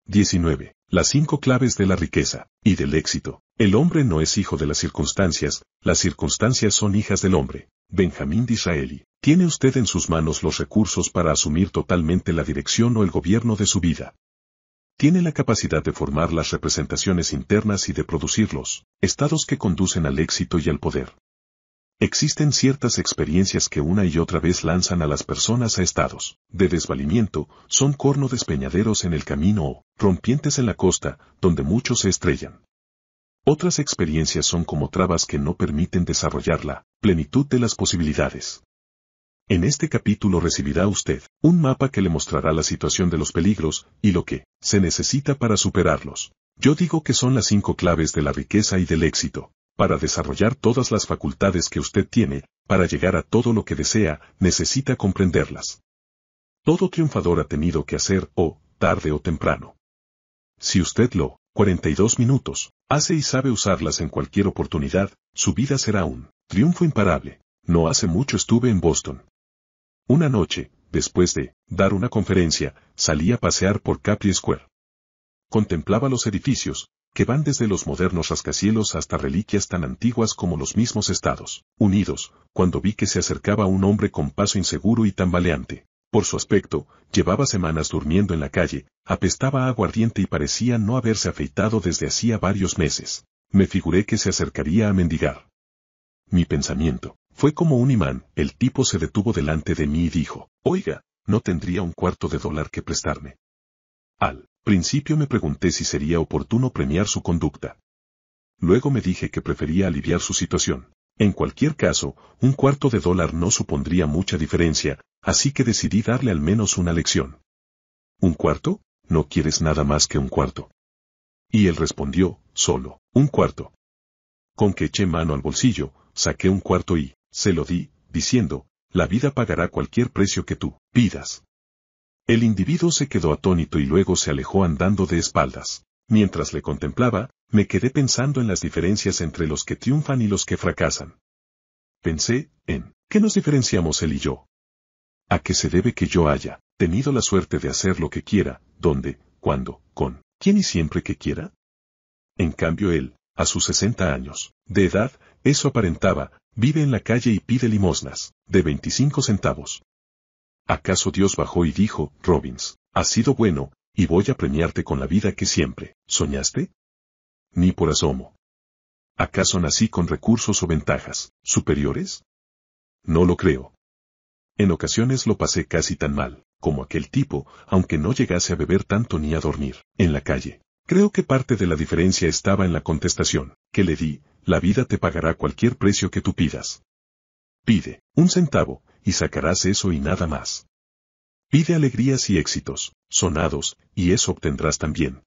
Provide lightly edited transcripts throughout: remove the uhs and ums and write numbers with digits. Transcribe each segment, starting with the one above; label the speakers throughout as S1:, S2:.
S1: 19. Las 5 claves de la riqueza y del éxito. El hombre no es hijo de las circunstancias son hijas del hombre. Benjamín Disraeli. Tiene usted en sus manos los recursos para asumir totalmente la dirección o el gobierno de su vida. Tiene la capacidad de formar las representaciones internas y de producir los estados que conducen al éxito y al poder. Existen ciertas experiencias que una y otra vez lanzan a las personas a estados de desvalimiento, son corno despeñaderos en el camino o rompientes en la costa, donde muchos se estrellan. Otras experiencias son como trabas que no permiten desarrollar la plenitud de las posibilidades. En este capítulo recibirá usted un mapa que le mostrará la situación de los peligros y lo que se necesita para superarlos. Yo digo que son las 5 claves de la riqueza y del éxito. Para desarrollar todas las facultades que usted tiene, para llegar a todo lo que desea, necesita comprenderlas. Todo triunfador ha tenido que hacer, tarde o temprano. Si usted 42 minutos, hace y sabe usarlas en cualquier oportunidad, su vida será un triunfo imparable. No hace mucho estuve en Boston. Una noche, después de dar una conferencia, salí a pasear por Capri Square. Contemplaba los edificios, que van desde los modernos rascacielos hasta reliquias tan antiguas como los mismos Estados Unidos, cuando vi que se acercaba un hombre con paso inseguro y tambaleante. Por su aspecto, llevaba semanas durmiendo en la calle, apestaba a aguardiente y parecía no haberse afeitado desde hacía varios meses. Me figuré que se acercaría a mendigar. Mi pensamiento fue como un imán. El tipo se detuvo delante de mí y dijo: «Oiga, ¿no tendría $1/4 que prestarme?» Al principio me pregunté si sería oportuno premiar su conducta. Luego me dije que prefería aliviar su situación. En cualquier caso, $1/4 no supondría mucha diferencia, así que decidí darle al menos una lección. ¿1/4? ¿No quieres nada más que $1/4? Y él respondió: «Solo $1/4». Con que eché mano al bolsillo, saqué $1/4 y se lo di, diciendo: «La vida pagará cualquier precio que tú pidas». El individuo se quedó atónito y luego se alejó andando de espaldas. Mientras le contemplaba, me quedé pensando en las diferencias entre los que triunfan y los que fracasan. Pensé, ¿en qué nos diferenciamos él y yo? ¿A qué se debe que yo haya tenido la suerte de hacer lo que quiera, dónde, cuándo, con quién y siempre que quiera? En cambio él, a sus 60 años de edad, eso aparentaba, vive en la calle y pide limosnas, de 25 centavos. ¿Acaso Dios bajó y dijo: «Robbins, has sido bueno, y voy a premiarte con la vida que siempre soñaste»? Ni por asomo. ¿Acaso nací con recursos o ventajas superiores? No lo creo. En ocasiones lo pasé casi tan mal como aquel tipo, aunque no llegase a beber tanto ni a dormir en la calle. Creo que parte de la diferencia estaba en la contestación que le di: «La vida te pagará cualquier precio que tú pidas. Pide 1 centavo, y sacarás eso y nada más. Pide alegrías y éxitos sonados, y eso obtendrás también».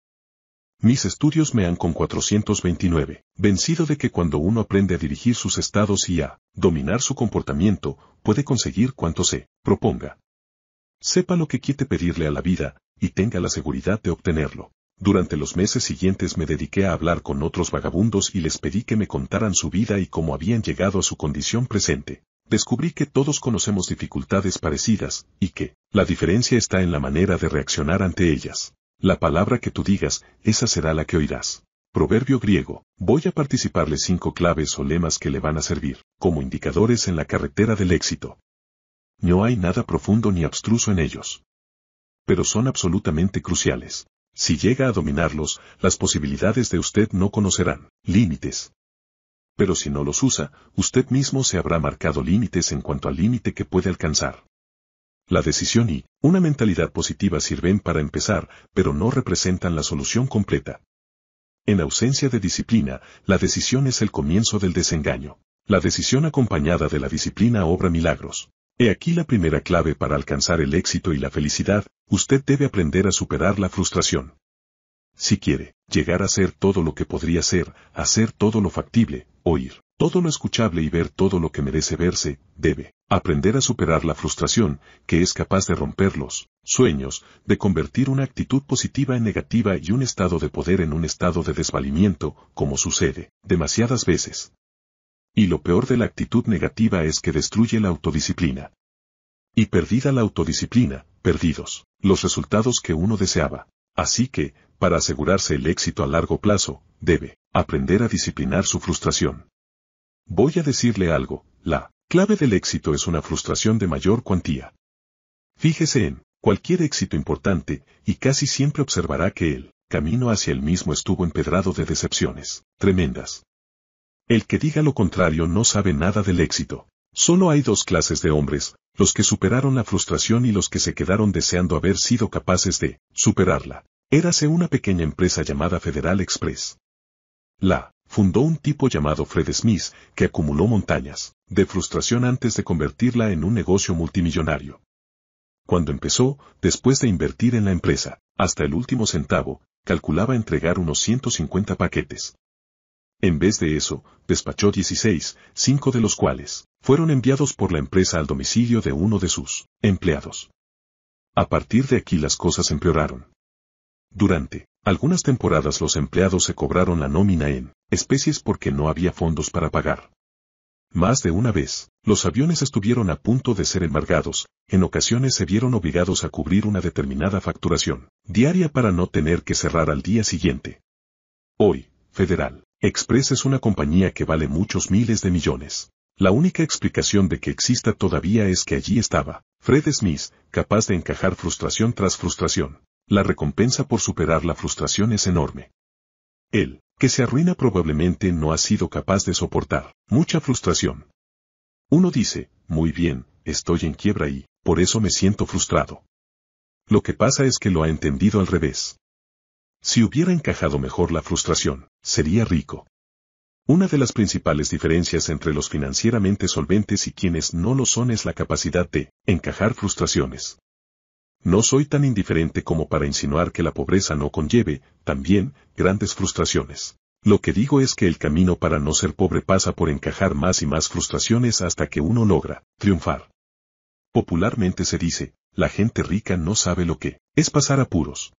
S1: Mis estudios me han con 429, vencido de que cuando uno aprende a dirigir sus estados y a dominar su comportamiento, puede conseguir cuanto se proponga. Sepa lo que quiere pedirle a la vida, y tenga la seguridad de obtenerlo. Durante los meses siguientes me dediqué a hablar con otros vagabundos y les pedí que me contaran su vida y cómo habían llegado a su condición presente. Descubrí que todos conocemos dificultades parecidas, y que la diferencia está en la manera de reaccionar ante ellas. La palabra que tú digas, esa será la que oirás. Proverbio griego. Voy a participarle 5 claves o lemas que le van a servir como indicadores en la carretera del éxito. No hay nada profundo ni abstruso en ellos. Pero son absolutamente cruciales. Si llega a dominarlos, las posibilidades de usted no conocerán límites. Pero si no los usa, usted mismo se habrá marcado límites en cuanto al límite que puede alcanzar. La decisión y una mentalidad positiva sirven para empezar, pero no representan la solución completa. En ausencia de disciplina, la decisión es el comienzo del desengaño. La decisión acompañada de la disciplina obra milagros. He aquí la primera clave para alcanzar el éxito y la felicidad: usted debe aprender a superar la frustración. Si quiere llegar a ser todo lo que podría ser, hacer todo lo factible, oír todo lo escuchable y ver todo lo que merece verse, debe aprender a superar la frustración, que es capaz de romper los sueños, de convertir una actitud positiva en negativa y un estado de poder en un estado de desvalimiento, como sucede demasiadas veces. Y lo peor de la actitud negativa es que destruye la autodisciplina. Y perdida la autodisciplina, perdidos los resultados que uno deseaba. Así que, para asegurarse el éxito a largo plazo, debe aprender a disciplinar su frustración. Voy a decirle algo, la clave del éxito es una frustración de mayor cuantía. Fíjese en cualquier éxito importante, y casi siempre observará que el camino hacia el mismo estuvo empedrado de decepciones tremendas. El que diga lo contrario no sabe nada del éxito. Solo hay dos clases de hombres, los que superaron la frustración y los que se quedaron deseando haber sido capaces de superarla. Érase una pequeña empresa llamada Federal Express. La fundó un tipo llamado Fred Smith, que acumuló montañas de frustración antes de convertirla en un negocio multimillonario. Cuando empezó, después de invertir en la empresa, hasta el último centavo, calculaba entregar unos 150 paquetes. En vez de eso, despachó 16, 5 de los cuales fueron enviados por la empresa al domicilio de uno de sus empleados. A partir de aquí las cosas empeoraron. Durante algunas temporadas los empleados se cobraron la nómina en especies porque no había fondos para pagar. Más de una vez, los aviones estuvieron a punto de ser embargados, en ocasiones se vieron obligados a cubrir una determinada facturación diaria para no tener que cerrar al día siguiente. Hoy, Federal Express es una compañía que vale muchos miles de millones. La única explicación de que exista todavía es que allí estaba Fred Smith, capaz de encajar frustración tras frustración. La recompensa por superar la frustración es enorme. El que se arruina probablemente no ha sido capaz de soportar mucha frustración. Uno dice, muy bien, estoy en quiebra y, por eso me siento frustrado. Lo que pasa es que lo ha entendido al revés. Si hubiera encajado mejor la frustración, sería rico. Una de las principales diferencias entre los financieramente solventes y quienes no lo son es la capacidad de encajar frustraciones. No soy tan indiferente como para insinuar que la pobreza no conlleve, también, grandes frustraciones. Lo que digo es que el camino para no ser pobre pasa por encajar más y más frustraciones hasta que uno logra triunfar. Popularmente se dice, la gente rica no sabe lo que es pasar apuros.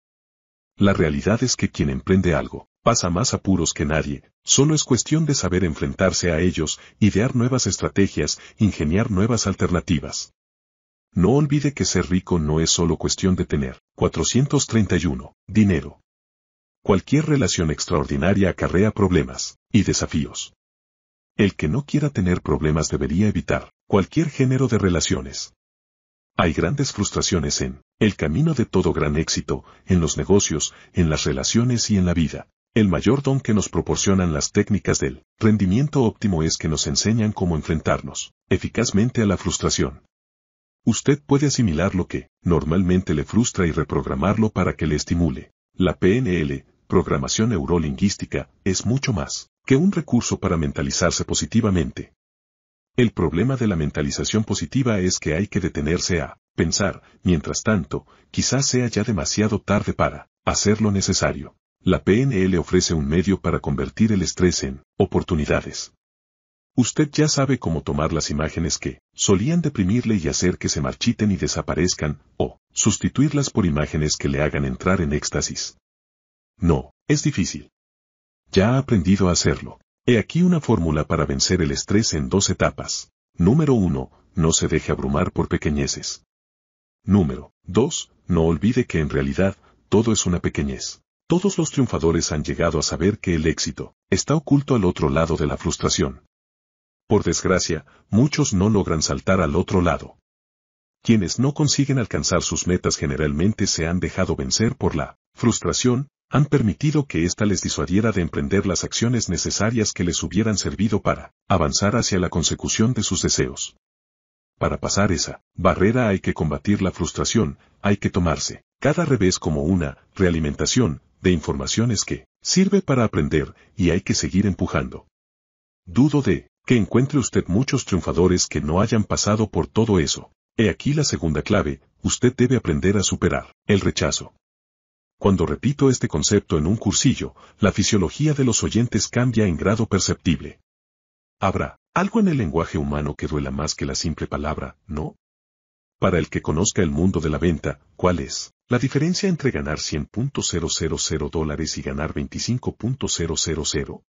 S1: La realidad es que quien emprende algo, pasa más apuros que nadie, solo es cuestión de saber enfrentarse a ellos, idear nuevas estrategias, ingeniar nuevas alternativas. No olvide que ser rico no es solo cuestión de tener. 431. Dinero. Cualquier relación extraordinaria acarrea problemas y desafíos. El que no quiera tener problemas debería evitar cualquier género de relaciones. Hay grandes frustraciones en el camino de todo gran éxito, en los negocios, en las relaciones y en la vida. El mayor don que nos proporcionan las técnicas del rendimiento óptimo es que nos enseñan cómo enfrentarnos eficazmente a la frustración. Usted puede asimilar lo que normalmente le frustra y reprogramarlo para que le estimule. La PNL, programación neurolingüística, es mucho más que un recurso para mentalizarse positivamente. El problema de la mentalización positiva es que hay que detenerse a pensar, mientras tanto, quizás sea ya demasiado tarde para hacer lo necesario. La PNL ofrece un medio para convertir el estrés en oportunidades. Usted ya sabe cómo tomar las imágenes que solían deprimirle y hacer que se marchiten y desaparezcan, o sustituirlas por imágenes que le hagan entrar en éxtasis. No, es difícil. Ya ha aprendido a hacerlo. He aquí una fórmula para vencer el estrés en 2 etapas. Número 1, no se deje abrumar por pequeñeces. Número 2, no olvide que en realidad, todo es una pequeñez. Todos los triunfadores han llegado a saber que el éxito está oculto al otro lado de la frustración. Por desgracia, muchos no logran saltar al otro lado. Quienes no consiguen alcanzar sus metas generalmente se han dejado vencer por la frustración, han permitido que ésta les disuadiera de emprender las acciones necesarias que les hubieran servido para avanzar hacia la consecución de sus deseos. Para pasar esa barrera hay que combatir la frustración, hay que tomarse cada revés como una realimentación de informaciones que sirve para aprender, y hay que seguir empujando. Dudo de que encuentre usted muchos triunfadores que no hayan pasado por todo eso. He aquí la segunda clave, usted debe aprender a superar el rechazo. Cuando repito este concepto en un cursillo, la fisiología de los oyentes cambia en grado perceptible. Habrá algo en el lenguaje humano que duela más que la simple palabra, ¿no? Para el que conozca el mundo de la venta, ¿cuál es la diferencia entre ganar $100,000 y ganar $25,000?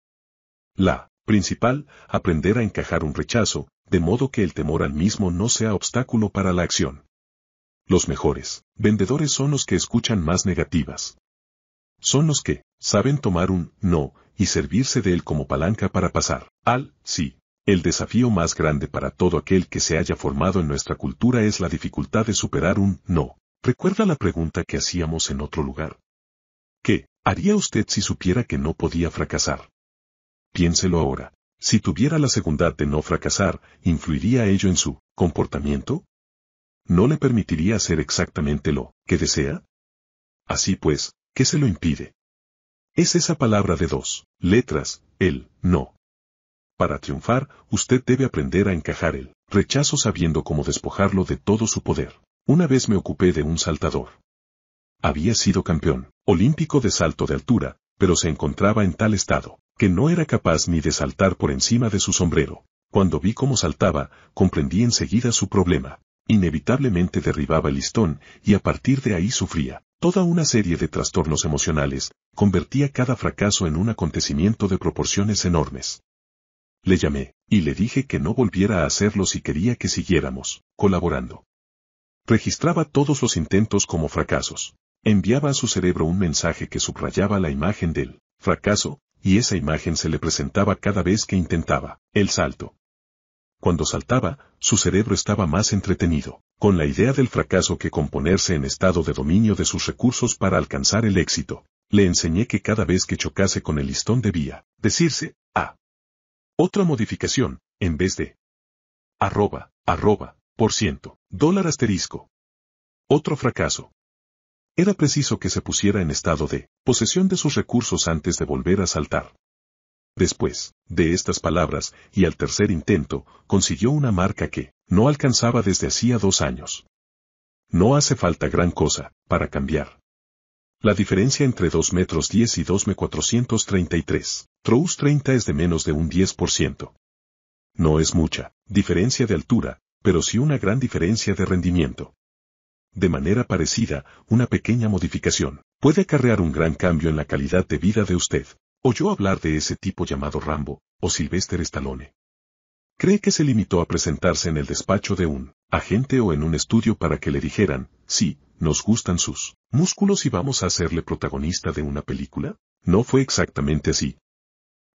S1: La principal, aprender a encajar un rechazo, de modo que el temor al mismo no sea obstáculo para la acción. Los mejores vendedores son los que escuchan más negativas son los que saben tomar un no y servirse de él como palanca para pasar al sí. El desafío más grande para todo aquel que se haya formado en nuestra cultura es la dificultad de superar un no. ¿Recuerda la pregunta que hacíamos en otro lugar? ¿Qué haría usted si supiera que no podía fracasar? Piénselo ahora. Si tuviera la seguridad de no fracasar, ¿influiría ello en su comportamiento? ¿No le permitiría hacer exactamente lo que desea? Así pues, ¿qué se lo impide? Es esa palabra de dos letras, el no. Para triunfar, usted debe aprender a encajar el rechazo sabiendo cómo despojarlo de todo su poder. Una vez me ocupé de un saltador. Había sido campeón olímpico de salto de altura, pero se encontraba en tal estado que no era capaz ni de saltar por encima de su sombrero. Cuando vi cómo saltaba, comprendí enseguida su problema. Inevitablemente derribaba el listón y a partir de ahí sufría toda una serie de trastornos emocionales, convertía cada fracaso en un acontecimiento de proporciones enormes. Le llamé, y le dije que no volviera a hacerlo si quería que siguiéramos colaborando. Registraba todos los intentos como fracasos. Enviaba a su cerebro un mensaje que subrayaba la imagen del fracaso, y esa imagen se le presentaba cada vez que intentaba el salto. Cuando saltaba, su cerebro estaba más entretenido con la idea del fracaso que con ponerse en estado de dominio de sus recursos para alcanzar el éxito. Le enseñé que cada vez que chocase con el listón debía decirse a. Otra modificación, en vez de $, $. Otro fracaso. Era preciso que se pusiera en estado de posesión de sus recursos antes de volver a saltar. Después de estas palabras, y al tercer intento, consiguió una marca que no alcanzaba desde hacía 2 años. No hace falta gran cosa para cambiar. La diferencia entre 2,10 metros y 2,433 metros 30 es de menos de un 10%. No es mucha diferencia de altura, pero sí una gran diferencia de rendimiento. De manera parecida, una pequeña modificación puede acarrear un gran cambio en la calidad de vida de usted. ¿Oyó hablar de ese tipo llamado Rambo, o Sylvester Stallone? ¿Cree que se limitó a presentarse en el despacho de un agente o en un estudio para que le dijeran, sí, nos gustan sus músculos y vamos a hacerle protagonista de una película? No fue exactamente así.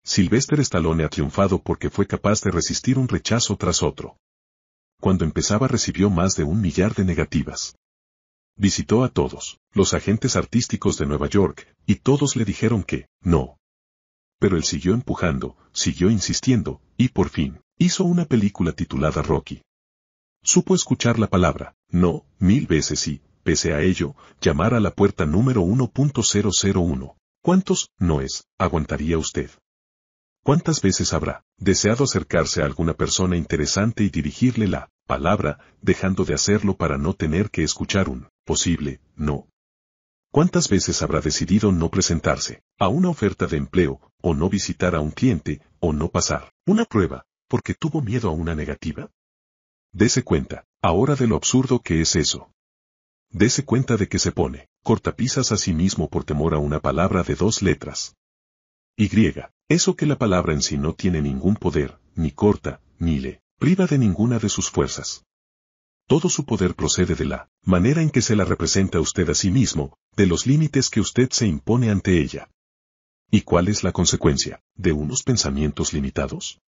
S1: Sylvester Stallone ha triunfado porque fue capaz de resistir un rechazo tras otro. Cuando empezaba recibió más de 1 millar de negativas. Visitó a todos los agentes artísticos de Nueva York, y todos le dijeron que no. Pero él siguió empujando, siguió insistiendo, y por fin, hizo una película titulada Rocky. Supo escuchar la palabra no 1000 veces y, pese a ello, llamar a la puerta número 1.001. ¿Cuántos noes aguantaría usted? ¿Cuántas veces habrá deseado acercarse a alguna persona interesante y dirigirle la palabra, dejando de hacerlo para no tener que escuchar un posible no? ¿Cuántas veces habrá decidido no presentarse a una oferta de empleo, o no visitar a un cliente, o no pasar una prueba, porque tuvo miedo a una negativa? Dese cuenta, ahora de lo absurdo que es eso. Dese cuenta de que se pone cortapisas a sí mismo por temor a una palabra de 2 letras. Y, eso que la palabra en sí no tiene ningún poder, ni corta, ni le priva de ninguna de sus fuerzas. Todo su poder procede de la manera en que se la representa usted a sí mismo, de los límites que usted se impone ante ella. ¿Y cuál es la consecuencia de unos pensamientos limitados?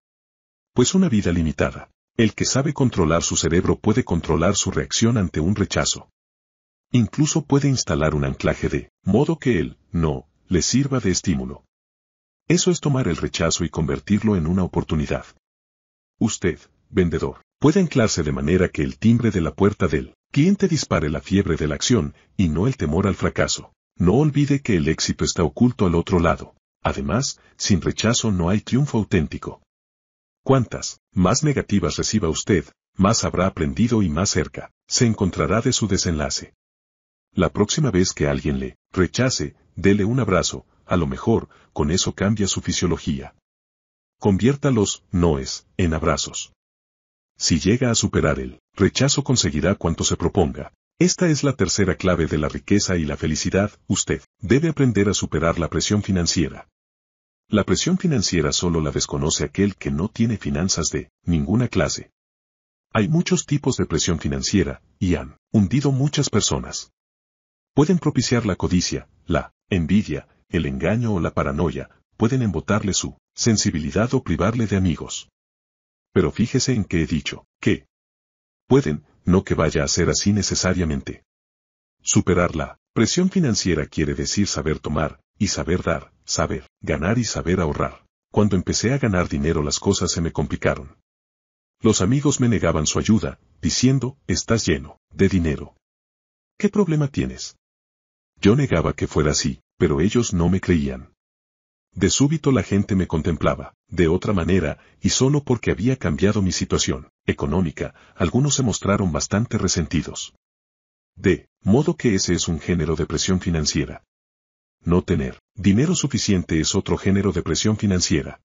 S1: Pues una vida limitada. El que sabe controlar su cerebro puede controlar su reacción ante un rechazo. Incluso puede instalar un anclaje de modo que él no le sirva de estímulo. Eso es tomar el rechazo y convertirlo en una oportunidad. Usted, vendedor, puede anclarse de manera que el timbre de la puerta del cliente dispare la fiebre de la acción, y no el temor al fracaso. No olvide que el éxito está oculto al otro lado. Además, sin rechazo no hay triunfo auténtico. Cuantas más negativas reciba usted, más habrá aprendido y más cerca se encontrará de su desenlace. La próxima vez que alguien le rechace, dele un abrazo, a lo mejor, con eso cambia su fisiología. Convierta los noes en abrazos. Si llega a superar el rechazo conseguirá cuanto se proponga. Esta es la tercera clave de la riqueza y la felicidad. Usted debe aprender a superar la presión financiera. La presión financiera solo la desconoce aquel que no tiene finanzas de ninguna clase. Hay muchos tipos de presión financiera, y han hundido muchas personas. Pueden propiciar la codicia, la envidia, el engaño o la paranoia, pueden embotarle su sensibilidad o privarle de amigos. Pero fíjese en que he dicho, que pueden, no que vaya a ser así necesariamente. Superar la presión financiera quiere decir saber tomar, y saber dar, saber ganar y saber ahorrar. Cuando empecé a ganar dinero las cosas se me complicaron. Los amigos me negaban su ayuda, diciendo, estás lleno de dinero. ¿Qué problema tienes? Yo negaba que fuera así, pero ellos no me creían. De súbito la gente me contemplaba, de otra manera, y solo porque había cambiado mi situación económica, algunos se mostraron bastante resentidos. De modo que ese es un género de presión financiera. No tener dinero suficiente es otro género de presión financiera.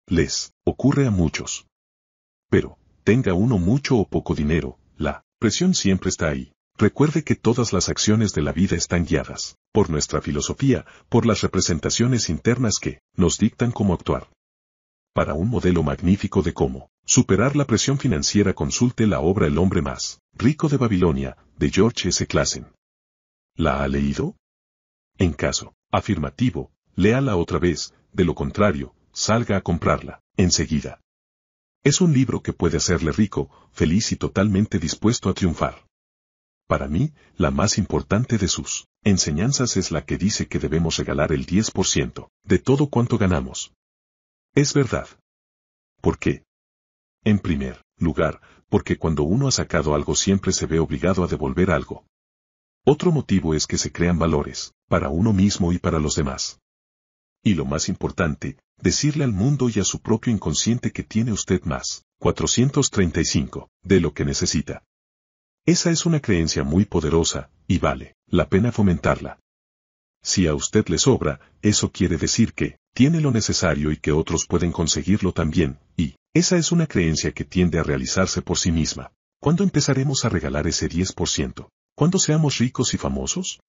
S1: Les ocurre a muchos. Pero, tenga uno mucho o poco dinero, la presión siempre está ahí. Recuerde que todas las acciones de la vida están guiadas por nuestra filosofía, por las representaciones internas que nos dictan cómo actuar. Para un modelo magnífico de cómo superar la presión financiera consulte la obra El hombre más rico de Babilonia, de George S. Clason. ¿La ha leído? En caso afirmativo, léala otra vez, de lo contrario, salga a comprarla enseguida. Es un libro que puede hacerle rico, feliz y totalmente dispuesto a triunfar. Para mí, la más importante de sus enseñanzas es la que dice que debemos regalar el 10% de todo cuanto ganamos. Es verdad. ¿Por qué? En primer lugar, porque cuando uno ha sacado algo siempre se ve obligado a devolver algo. Otro motivo es que se crean valores, para uno mismo y para los demás. Y lo más importante, decirle al mundo y a su propio inconsciente que tiene usted más, 435, de lo que necesita. Esa es una creencia muy poderosa, y vale la pena fomentarla. Si a usted le sobra, eso quiere decir que tiene lo necesario y que otros pueden conseguirlo también, y esa es una creencia que tiende a realizarse por sí misma. ¿Cuándo empezaremos a regalar ese 10%? ¿Cuándo seamos ricos y famosos?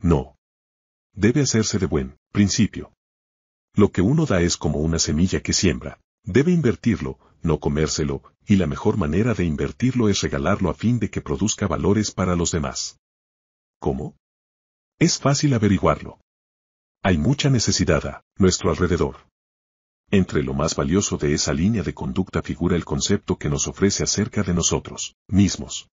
S1: No. Debe hacerse de buen principio. Lo que uno da es como una semilla que siembra. Debe invertirlo, no comérselo, y la mejor manera de invertirlo es regalarlo a fin de que produzca valores para los demás. ¿Cómo? Es fácil averiguarlo. Hay mucha necesidad a nuestro alrededor. Entre lo más valioso de esa línea de conducta figura el concepto que nos ofrece acerca de nosotros mismos.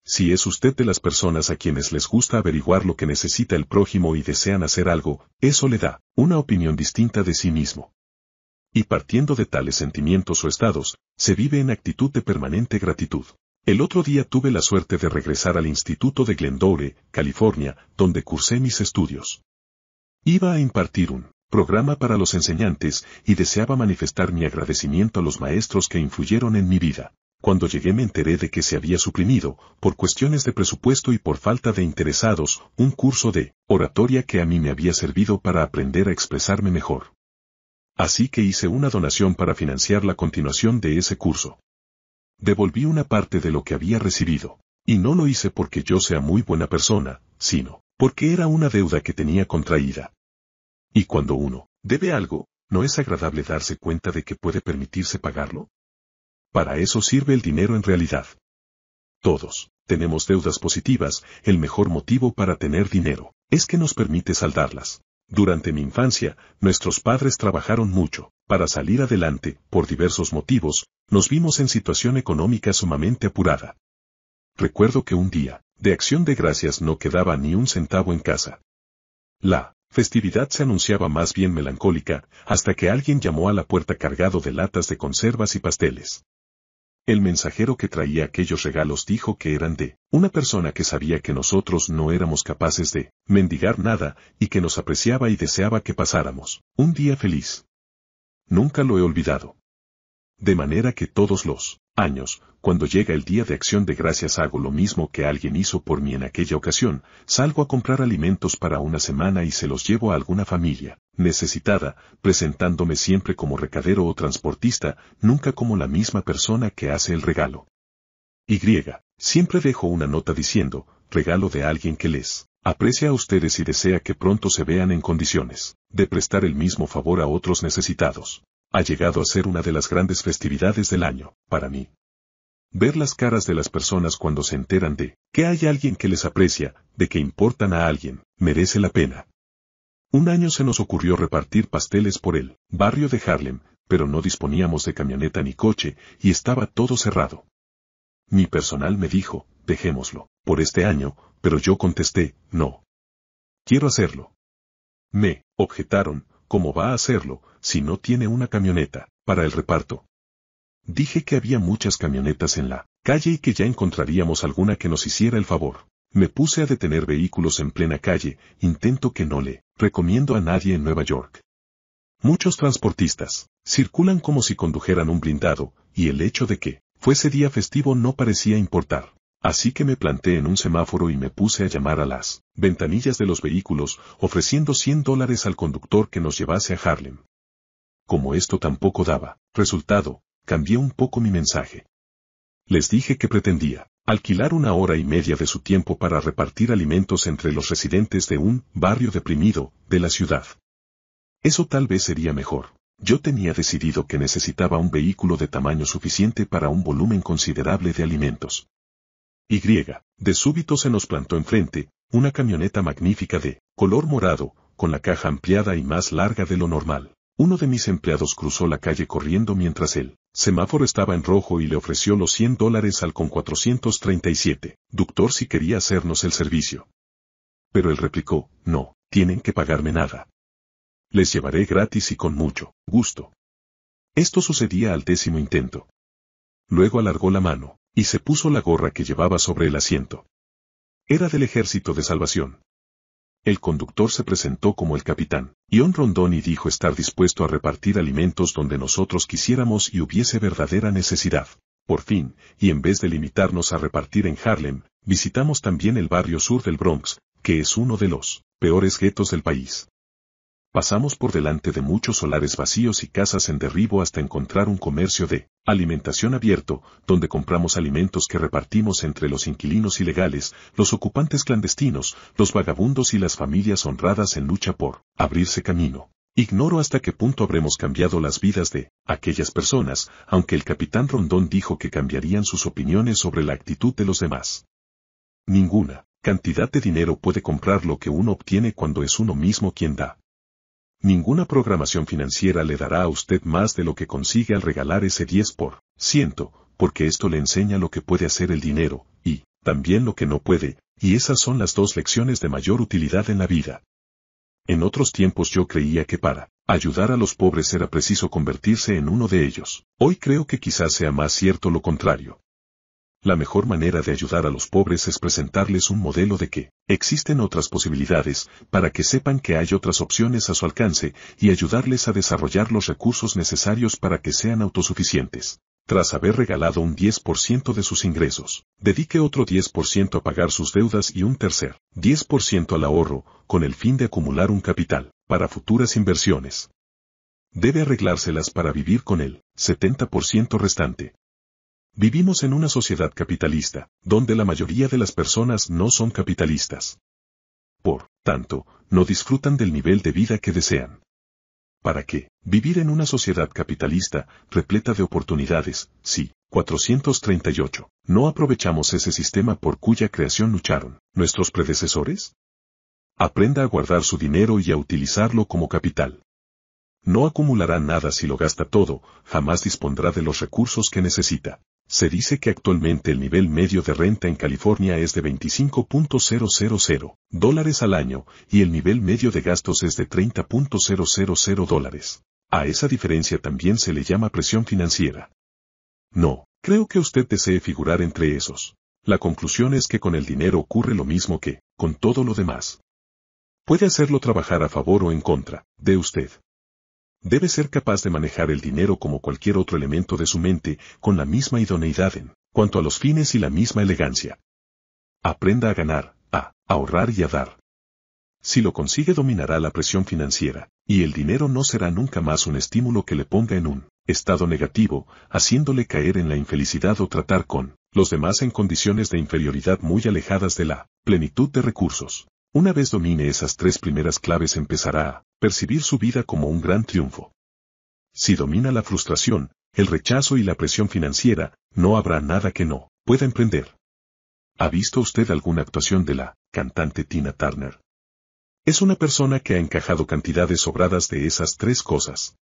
S1: Si es usted de las personas a quienes les gusta averiguar lo que necesita el prójimo y desean hacer algo, eso le da una opinión distinta de sí mismo. Y partiendo de tales sentimientos o estados, se vive en actitud de permanente gratitud. El otro día tuve la suerte de regresar al Instituto de Glendore, California, donde cursé mis estudios. Iba a impartir un programa para los enseñantes y deseaba manifestar mi agradecimiento a los maestros que influyeron en mi vida. Cuando llegué me enteré de que se había suprimido, por cuestiones de presupuesto y por falta de interesados, un curso de oratoria que a mí me había servido para aprender a expresarme mejor. Así que hice una donación para financiar la continuación de ese curso. Devolví una parte de lo que había recibido, y no lo hice porque yo sea muy buena persona, sino porque era una deuda que tenía contraída. Y cuando uno debe algo, ¿no es agradable darse cuenta de que puede permitirse pagarlo? Para eso sirve el dinero en realidad. Todos tenemos deudas positivas, el mejor motivo para tener dinero es que nos permite saldarlas. Durante mi infancia, nuestros padres trabajaron mucho. Para salir adelante, por diversos motivos, nos vimos en situación económica sumamente apurada. Recuerdo que un día, de acción de gracias no quedaba ni un centavo en casa. La festividad se anunciaba más bien melancólica, hasta que alguien llamó a la puerta cargado de latas de conservas y pasteles. El mensajero que traía aquellos regalos dijo que eran de una persona que sabía que nosotros no éramos capaces de mendigar nada y que nos apreciaba y deseaba que pasáramos un día feliz. Nunca lo he olvidado. De manera que todos los años, cuando llega el día de acción de gracias hago lo mismo que alguien hizo por mí en aquella ocasión, salgo a comprar alimentos para una semana y se los llevo a alguna familia necesitada, presentándome siempre como recadero o transportista, nunca como la misma persona que hace el regalo. Y siempre dejo una nota diciendo, regalo de alguien que les aprecia a ustedes y desea que pronto se vean en condiciones de prestar el mismo favor a otros necesitados. Ha llegado a ser una de las grandes festividades del año, para mí. Ver las caras de las personas cuando se enteran de que hay alguien que les aprecia, de que importan a alguien, merece la pena. Un año se nos ocurrió repartir pasteles por el barrio de Harlem, pero no disponíamos de camioneta ni coche, y estaba todo cerrado. Mi personal me dijo, dejémoslo, por este año, pero yo contesté, no. Quiero hacerlo. Me objetaron, ¿cómo va a hacerlo, si no tiene una camioneta, para el reparto? Dije que había muchas camionetas en la calle y que ya encontraríamos alguna que nos hiciera el favor. Me puse a detener vehículos en plena calle, intento que no le recomiendo a nadie en Nueva York. Muchos transportistas circulan como si condujeran un blindado, y el hecho de que fuese día festivo no parecía importar. Así que me planté en un semáforo y me puse a llamar a las ventanillas de los vehículos, ofreciendo $100 al conductor que nos llevase a Harlem. Como esto tampoco daba resultado, cambié un poco mi mensaje. Les dije que pretendía alquilar 1 hora y media de su tiempo para repartir alimentos entre los residentes de un barrio deprimido de la ciudad. Eso tal vez sería mejor. Yo tenía decidido que necesitaba un vehículo de tamaño suficiente para un volumen considerable de alimentos. De súbito se nos plantó enfrente, una camioneta magnífica de color morado, con la caja ampliada y más larga de lo normal. Uno de mis empleados cruzó la calle corriendo mientras el semáforo estaba en rojo y le ofreció los $100 al con 437 doctor si quería hacernos el servicio. Pero él replicó, no, tienen que pagarme nada. Les llevaré gratis y con mucho gusto. Esto sucedía al 10º intento. Luego alargó la mano, y se puso la gorra que llevaba sobre el asiento. Era del Ejército de Salvación. El conductor se presentó como el capitán Ion Rondón y dijo estar dispuesto a repartir alimentos donde nosotros quisiéramos y hubiese verdadera necesidad. Por fin, y en vez de limitarnos a repartir en Harlem, visitamos también el barrio sur del Bronx, que es uno de los peores guetos del país. Pasamos por delante de muchos solares vacíos y casas en derribo hasta encontrar un comercio de alimentación abierto, donde compramos alimentos que repartimos entre los inquilinos ilegales, los ocupantes clandestinos, los vagabundos y las familias honradas en lucha por abrirse camino. Ignoro hasta qué punto habremos cambiado las vidas de aquellas personas, aunque el capitán Rondón dijo que cambiarían sus opiniones sobre la actitud de los demás. Ninguna cantidad de dinero puede comprar lo que uno obtiene cuando es uno mismo quien da. Ninguna programación financiera le dará a usted más de lo que consigue al regalar ese 10%, porque esto le enseña lo que puede hacer el dinero, y también lo que no puede, y esas son las dos lecciones de mayor utilidad en la vida. En otros tiempos yo creía que para ayudar a los pobres era preciso convertirse en uno de ellos. Hoy creo que quizás sea más cierto lo contrario. La mejor manera de ayudar a los pobres es presentarles un modelo de que existen otras posibilidades, para que sepan que hay otras opciones a su alcance, y ayudarles a desarrollar los recursos necesarios para que sean autosuficientes. Tras haber regalado un 10% de sus ingresos, dedique otro 10% a pagar sus deudas y un tercer 10% al ahorro, con el fin de acumular un capital para futuras inversiones. Debe arreglárselas para vivir con el 70% restante. Vivimos en una sociedad capitalista, donde la mayoría de las personas no son capitalistas. Por tanto, no disfrutan del nivel de vida que desean. ¿Para qué vivir en una sociedad capitalista, repleta de oportunidades, si 438 no aprovechamos ese sistema por cuya creación lucharon nuestros predecesores? Aprenda a guardar su dinero y a utilizarlo como capital. No acumulará nada si lo gasta todo, jamás dispondrá de los recursos que necesita. Se dice que actualmente el nivel medio de renta en California es de $25.000 al año, y el nivel medio de gastos es de $30.000. A esa diferencia también se le llama presión financiera. No, creo que usted desee figurar entre esos. La conclusión es que con el dinero ocurre lo mismo que con todo lo demás. Puede hacerlo trabajar a favor o en contra de usted. Debe ser capaz de manejar el dinero como cualquier otro elemento de su mente, con la misma idoneidad en cuanto a los fines y la misma elegancia. Aprenda a ganar, a ahorrar y a dar. Si lo consigue dominará la presión financiera, y el dinero no será nunca más un estímulo que le ponga en un estado negativo, haciéndole caer en la infelicidad o tratar con los demás en condiciones de inferioridad muy alejadas de la plenitud de recursos. Una vez domine esas 3 primeras claves empezará a percibir su vida como un gran triunfo. Si domina la frustración, el rechazo y la presión financiera, no habrá nada que no pueda emprender. ¿Ha visto usted alguna actuación de la cantante Tina Turner? Es una persona que ha encajado cantidades sobradas de esas tres cosas.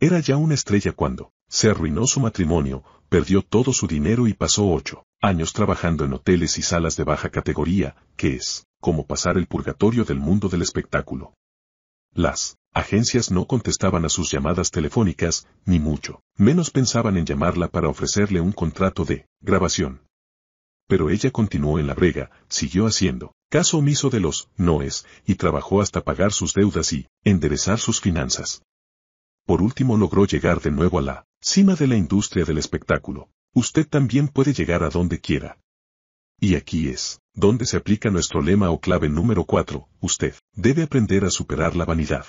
S1: Era ya una estrella cuando se arruinó su matrimonio, perdió todo su dinero y pasó 8 años trabajando en hoteles y salas de baja categoría, que es como pasar el purgatorio del mundo del espectáculo. Las agencias no contestaban a sus llamadas telefónicas, ni mucho menos pensaban en llamarla para ofrecerle un contrato de grabación. Pero ella continuó en la brega, siguió haciendo caso omiso de los noes, y trabajó hasta pagar sus deudas y enderezar sus finanzas. Por último logró llegar de nuevo a la cima de la industria del espectáculo. Usted también puede llegar a donde quiera. Y aquí es donde se aplica nuestro lema o clave número 4, usted debe aprender a superar la vanidad.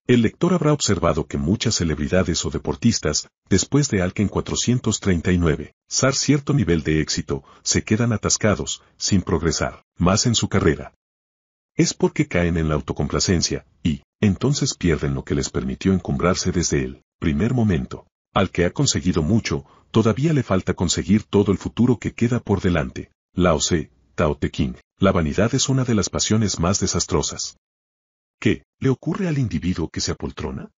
S1: El lector habrá observado que muchas celebridades o deportistas, después de alcanzar 439, cierto nivel de éxito, se quedan atascados, sin progresar más en su carrera. Es porque caen en la autocomplacencia, y entonces pierden lo que les permitió encumbrarse desde el primer momento. Al que ha conseguido mucho, todavía le falta conseguir todo el futuro que queda por delante. Lao Tse, Tao Te Ching. La vanidad es una de las pasiones más desastrosas. ¿Qué le ocurre al individuo que se apoltrona?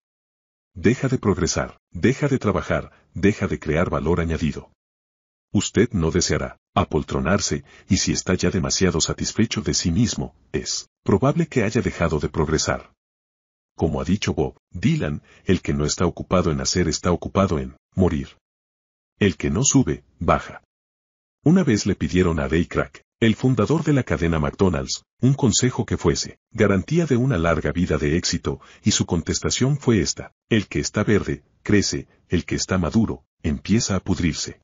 S1: Deja de progresar, deja de trabajar, deja de crear valor añadido. Usted no deseará apoltronarse, y si está ya demasiado satisfecho de sí mismo, es probable que haya dejado de progresar. Como ha dicho Bob Dylan, el que no está ocupado en hacer está ocupado en morir. El que no sube, baja. Una vez le pidieron a Ray Kroc, el fundador de la cadena McDonald's, un consejo que fuese garantía de una larga vida de éxito, y su contestación fue esta: el que está verde, crece; el que está maduro, empieza a pudrirse.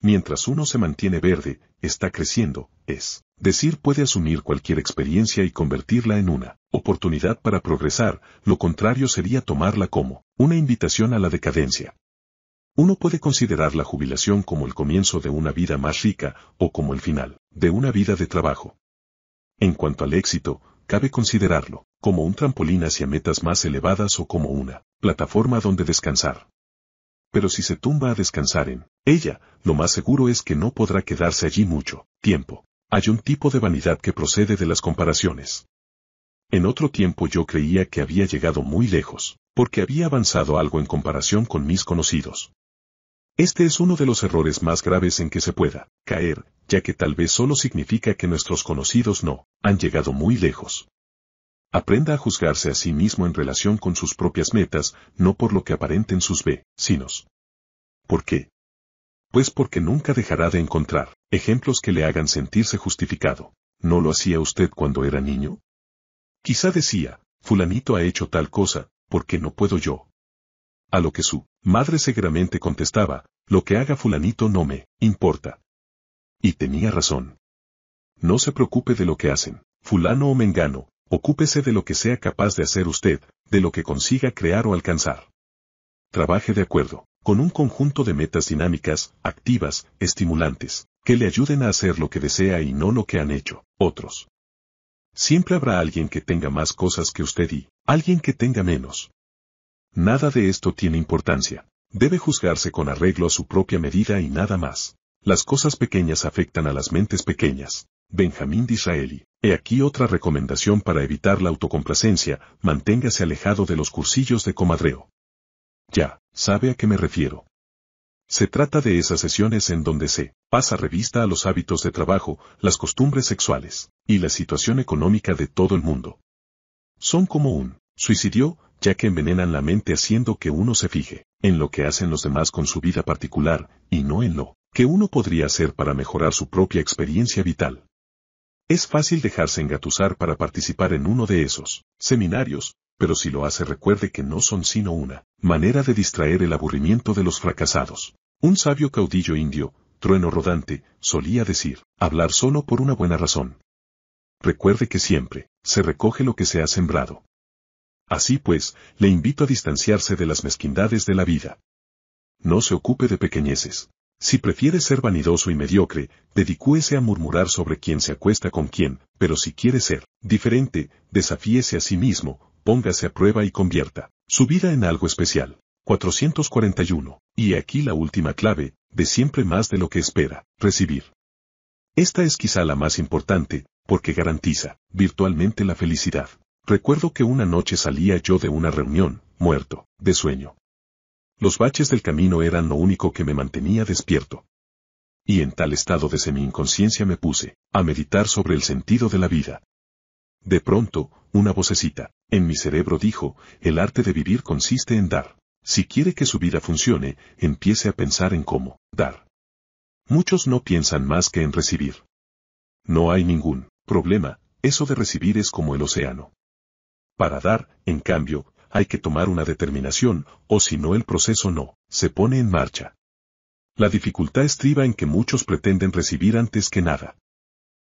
S1: Mientras uno se mantiene verde, está creciendo, es decir, puede asumir cualquier experiencia y convertirla en una oportunidad para progresar, lo contrario sería tomarla como una invitación a la decadencia. Uno puede considerar la jubilación como el comienzo de una vida más rica, o como el final de una vida de trabajo. En cuanto al éxito, cabe considerarlo como un trampolín hacia metas más elevadas o como una plataforma donde descansar. Pero si se tumba a descansar en ella, lo más seguro es que no podrá quedarse allí mucho tiempo. Hay un tipo de vanidad que procede de las comparaciones. En otro tiempo yo creía que había llegado muy lejos, porque había avanzado algo en comparación con mis conocidos. Este es uno de los errores más graves en que se pueda caer, ya que tal vez solo significa que nuestros conocidos no han llegado muy lejos. Aprenda a juzgarse a sí mismo en relación con sus propias metas, no por lo que aparenten sus vecinos. ¿Por qué? Pues porque nunca dejará de encontrar ejemplos que le hagan sentirse justificado. ¿No lo hacía usted cuando era niño? Quizá decía, fulanito ha hecho tal cosa, ¿por qué no puedo yo? A lo que su madre seguramente contestaba, lo que haga fulanito no me importa. Y tenía razón. No se preocupe de lo que hacen fulano o mengano, ocúpese de lo que sea capaz de hacer usted, de lo que consiga crear o alcanzar. Trabaje de acuerdo con un conjunto de metas dinámicas, activas, estimulantes, que le ayuden a hacer lo que desea y no lo que han hecho otros. Siempre habrá alguien que tenga más cosas que usted y alguien que tenga menos. Nada de esto tiene importancia. Debe juzgarse con arreglo a su propia medida y nada más. Las cosas pequeñas afectan a las mentes pequeñas. Benjamín Disraeli. He aquí otra recomendación para evitar la autocomplacencia: manténgase alejado de los cursillos de comadreo. Ya sabe a qué me refiero. Se trata de esas sesiones en donde se pasa revista a los hábitos de trabajo, las costumbres sexuales y la situación económica de todo el mundo. Son como un suicidio, ya que envenenan la mente haciendo que uno se fije en lo que hacen los demás con su vida particular, y no en lo que uno podría hacer para mejorar su propia experiencia vital. Es fácil dejarse engatusar para participar en uno de esos seminarios, pero si lo hace recuerde que no son sino una manera de distraer el aburrimiento de los fracasados. Un sabio caudillo indio, Trueno Rodante, solía decir, hablar solo por una buena razón. Recuerde que siempre se recoge lo que se ha sembrado. Así pues, le invito a distanciarse de las mezquindades de la vida. No se ocupe de pequeñeces. Si prefiere ser vanidoso y mediocre, dedicúese a murmurar sobre quién se acuesta con quién, pero si quiere ser diferente, desafíese a sí mismo, póngase a prueba y convierta su vida en algo especial. 441. Y aquí la última clave: de siempre más de lo que espera recibir. Esta es quizá la más importante, porque garantiza, virtualmente la felicidad. Recuerdo que una noche salía yo de una reunión, muerto, de sueño. Los baches del camino eran lo único que me mantenía despierto. Y en tal estado de semi-inconsciencia me puse, a meditar sobre el sentido de la vida. De pronto, una vocecita, en mi cerebro dijo, el arte de vivir consiste en dar. Si quiere que su vida funcione, empiece a pensar en cómo dar. Muchos no piensan más que en recibir. No hay ningún problema, eso de recibir es como el océano. Para dar, en cambio, hay que tomar una determinación, o si no el proceso no se pone en marcha. La dificultad estriba en que muchos pretenden recibir antes que nada.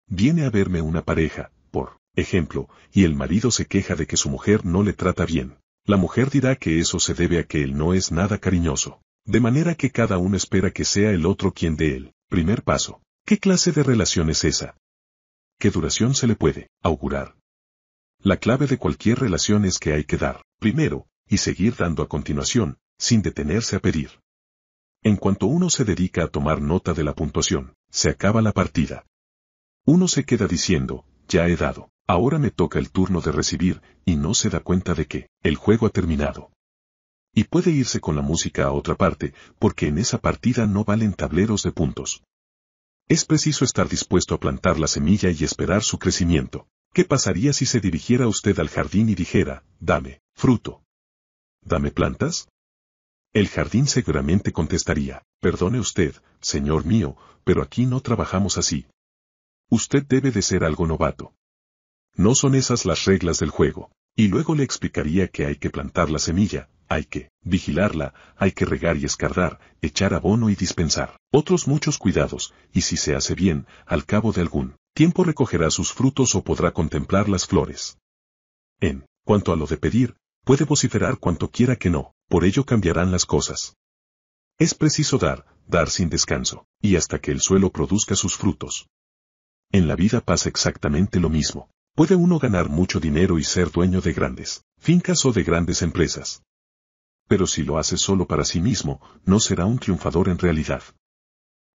S1: Viene a verme una pareja, por ejemplo, y el marido se queja de que su mujer no le trata bien. La mujer dirá que eso se debe a que él no es nada cariñoso. De manera que cada uno espera que sea el otro quien dé el primer paso. ¿Qué clase de relación es esa? ¿Qué duración se le puede augurar? La clave de cualquier relación es que hay que dar primero, y seguir dando a continuación, sin detenerse a pedir. En cuanto uno se dedica a tomar nota de la puntuación, se acaba la partida. Uno se queda diciendo, ya he dado, ahora me toca el turno de recibir, y no se da cuenta de que el juego ha terminado. Y puede irse con la música a otra parte, porque en esa partida no valen tableros de puntos. Es preciso estar dispuesto a plantar la semilla y esperar su crecimiento. ¿Qué pasaría si se dirigiera usted al jardín y dijera, dame fruto? ¿Dame plantas? El jardín seguramente contestaría, perdone usted, señor mío, pero aquí no trabajamos así. Usted debe de ser algo novato. No son esas las reglas del juego. Y luego le explicaría que hay que plantar la semilla, hay que vigilarla, hay que regar y escardar, echar abono y dispensar otros muchos cuidados, y si se hace bien, al cabo de algún tiempo recogerá sus frutos o podrá contemplar las flores. En cuanto a lo de pedir, puede vociferar cuanto quiera que no, por ello cambiarán las cosas. Es preciso dar sin descanso, y hasta que el suelo produzca sus frutos. En la vida pasa exactamente lo mismo. Puede uno ganar mucho dinero y ser dueño de grandes fincas o de grandes empresas. Pero si lo hace solo para sí mismo, no será un triunfador en realidad.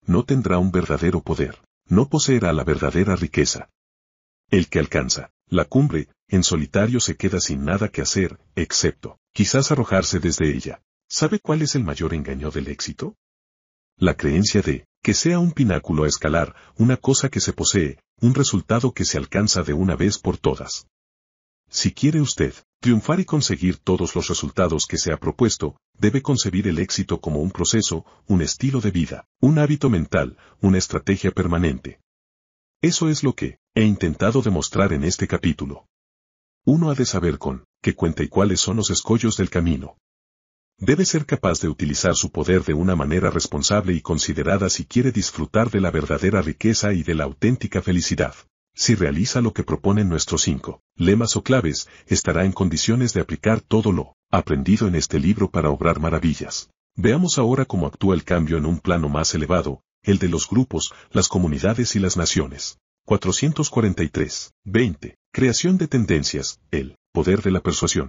S1: No tendrá un verdadero poder, no poseerá la verdadera riqueza. El que alcanza la cumbre, en solitario se queda sin nada que hacer, excepto, quizás arrojarse desde ella. ¿Sabe cuál es el mayor engaño del éxito? La creencia de que sea un pináculo a escalar, una cosa que se posee, un resultado que se alcanza de una vez por todas. Si quiere usted triunfar y conseguir todos los resultados que se ha propuesto, debe concebir el éxito como un proceso, un estilo de vida, un hábito mental, una estrategia permanente. Eso es lo que he intentado demostrar en este capítulo. Uno ha de saber con qué cuenta y cuáles son los escollos del camino. Debe ser capaz de utilizar su poder de una manera responsable y considerada si quiere disfrutar de la verdadera riqueza y de la auténtica felicidad. Si realiza lo que proponen nuestros 5 lemas o claves, estará en condiciones de aplicar todo lo aprendido en este libro para obrar maravillas. Veamos ahora cómo actúa el cambio en un plano más elevado, el de los grupos, las comunidades y las naciones. 443. 20. Creación de tendencias, el poder de la persuasión.